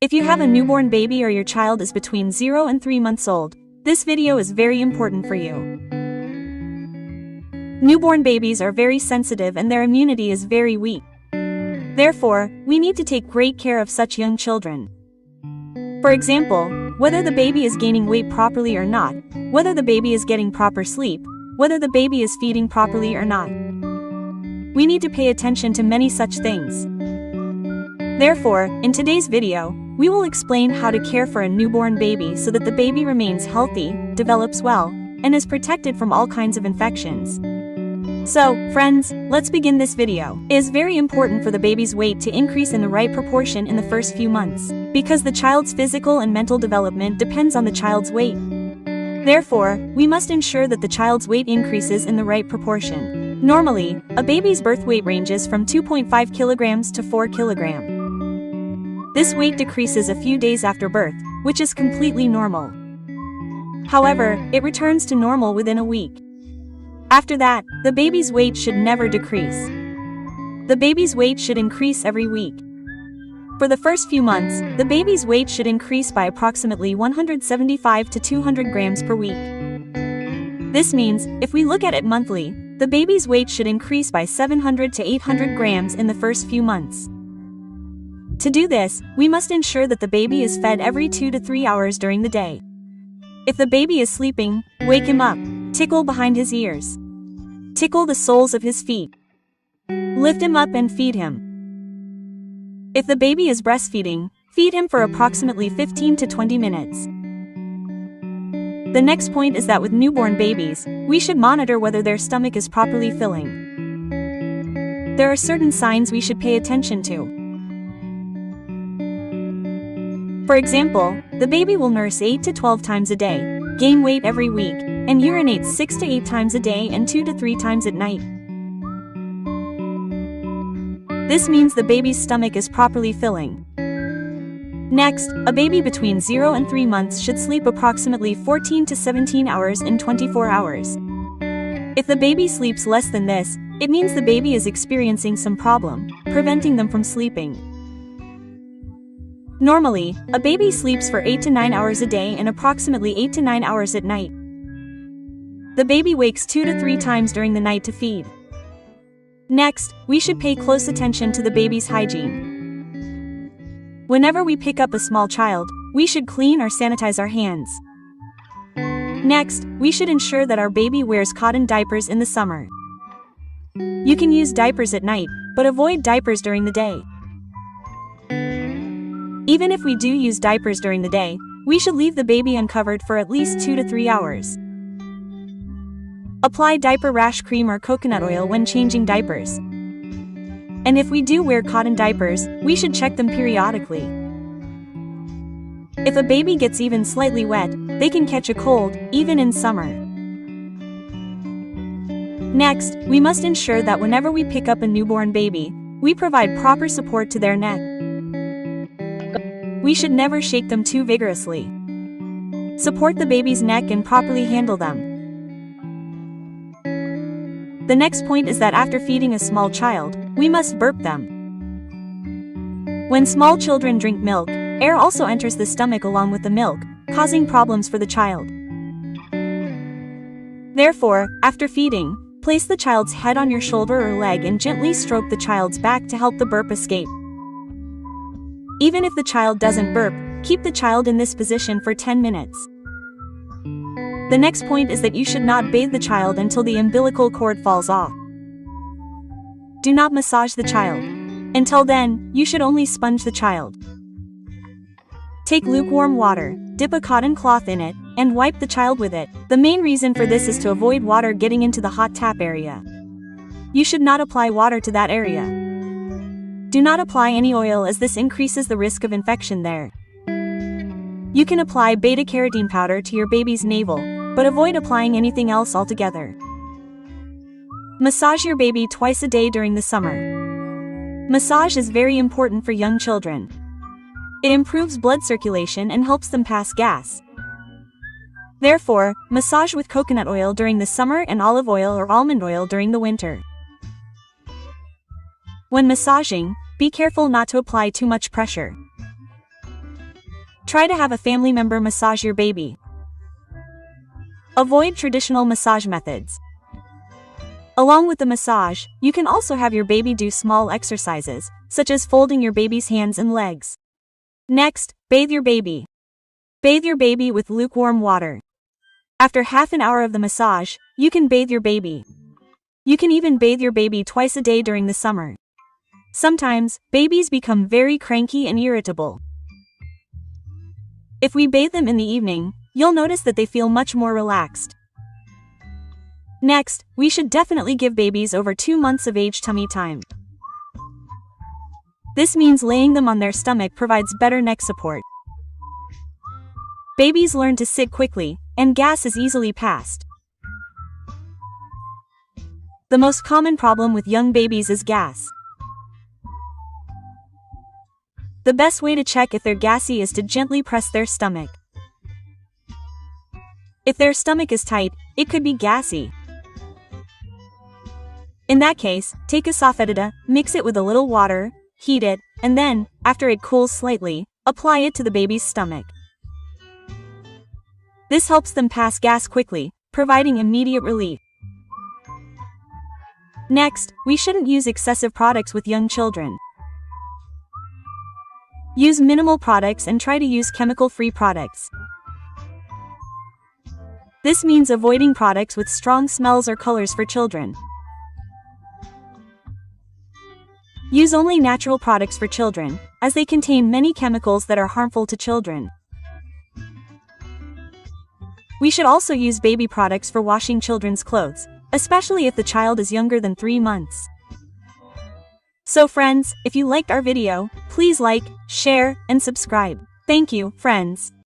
If you have a newborn baby or your child is between 0 and 3 months old, this video is very important for you. Newborn babies are very sensitive and their immunity is very weak. Therefore, we need to take great care of such young children. For example, whether the baby is gaining weight properly or not, whether the baby is getting proper sleep, whether the baby is feeding properly or not. We need to pay attention to many such things. Therefore, in today's video, we will explain how to care for a newborn baby so that the baby remains healthy, develops well, and is protected from all kinds of infections. So, friends, let's begin this video. It is very important for the baby's weight to increase in the right proportion in the first few months, because the child's physical and mental development depends on the child's weight. Therefore, we must ensure that the child's weight increases in the right proportion. Normally, a baby's birth weight ranges from 2.5 kilograms to 4 kilograms. This weight decreases a few days after birth, which is completely normal. However, it returns to normal within a week. After that, the baby's weight should never decrease. The baby's weight should increase every week. For the first few months, the baby's weight should increase by approximately 175 to 200 grams per week. This means, if we look at it monthly, the baby's weight should increase by 700 to 800 grams in the first few months. To do this, we must ensure that the baby is fed every 2 to 3 hours during the day. If the baby is sleeping, wake him up, tickle behind his ears. Tickle the soles of his feet. Lift him up and feed him. If the baby is breastfeeding, feed him for approximately 15 to 20 minutes. The next point is that with newborn babies, we should monitor whether their stomach is properly filling. There are certain signs we should pay attention to. For example, the baby will nurse 8 to 12 times a day, gain weight every week, and urinate 6 to 8 times a day and 2 to 3 times at night. This means the baby's stomach is properly filling. Next, a baby between 0 and 3 months should sleep approximately 14 to 17 hours in 24 hours. If the baby sleeps less than this, it means the baby is experiencing some problem, preventing them from sleeping. Normally, a baby sleeps for 8 to 9 hours a day and approximately 8 to 9 hours at night. The baby wakes 2 to 3 times during the night to feed. Next, we should pay close attention to the baby's hygiene. Whenever we pick up a small child, we should clean or sanitize our hands. Next, we should ensure that our baby wears cotton diapers in the summer. You can use diapers at night, but avoid diapers during the day. Even if we do use diapers during the day, we should leave the baby uncovered for at least 2 to 3 hours. Apply diaper rash cream or coconut oil when changing diapers. And if we do wear cotton diapers, we should check them periodically. If a baby gets even slightly wet, they can catch a cold, even in summer. Next, we must ensure that whenever we pick up a newborn baby, we provide proper support to their neck. We should never shake them too vigorously. Support the baby's neck and properly handle them. The next point is that after feeding a small child, we must burp them. When small children drink milk, air also enters the stomach along with the milk, causing problems for the child. Therefore, after feeding, place the child's head on your shoulder or leg and gently stroke the child's back to help the burp escape. Even if the child doesn't burp, keep the child in this position for 10 minutes. The next point is that you should not bathe the child until the umbilical cord falls off. Do not massage the child. Until then, you should only sponge the child. Take lukewarm water, dip a cotton cloth in it, and wipe the child with it. The main reason for this is to avoid water getting into the hot tap area. You should not apply water to that area. Do not apply any oil as this increases the risk of infection there. You can apply beta-carotene powder to your baby's navel, but avoid applying anything else altogether. Massage your baby twice a day during the summer. Massage is very important for young children. It improves blood circulation and helps them pass gas. Therefore, massage with coconut oil during the summer and olive oil or almond oil during the winter. When massaging, be careful not to apply too much pressure. Try to have a family member massage your baby. Avoid traditional massage methods. Along with the massage, you can also have your baby do small exercises, such as folding your baby's hands and legs. Next, bathe your baby. Bathe your baby with lukewarm water. After half an hour of the massage, you can bathe your baby. You can even bathe your baby twice a day during the summer. Sometimes, babies become very cranky and irritable. If we bathe them in the evening, you'll notice that they feel much more relaxed. Next, we should definitely give babies over 2 months of age tummy time. This means laying them on their stomach provides better neck support. Babies learn to sit quickly, and gas is easily passed. The most common problem with young babies is gas. The best way to check if they're gassy is to gently press their stomach. If their stomach is tight, it could be gassy. In that case, take a sofetida, mix it with a little water, heat it, and then, after it cools slightly, apply it to the baby's stomach. This helps them pass gas quickly, providing immediate relief. Next, we shouldn't use excessive products with young children. Use minimal products and try to use chemical-free products. This means avoiding products with strong smells or colors for children. Use only natural products for children, as they contain many chemicals that are harmful to children. We should also use baby products for washing children's clothes, especially if the child is younger than 3 months. So friends, if you liked our video, please like, share, and subscribe. Thank you, friends.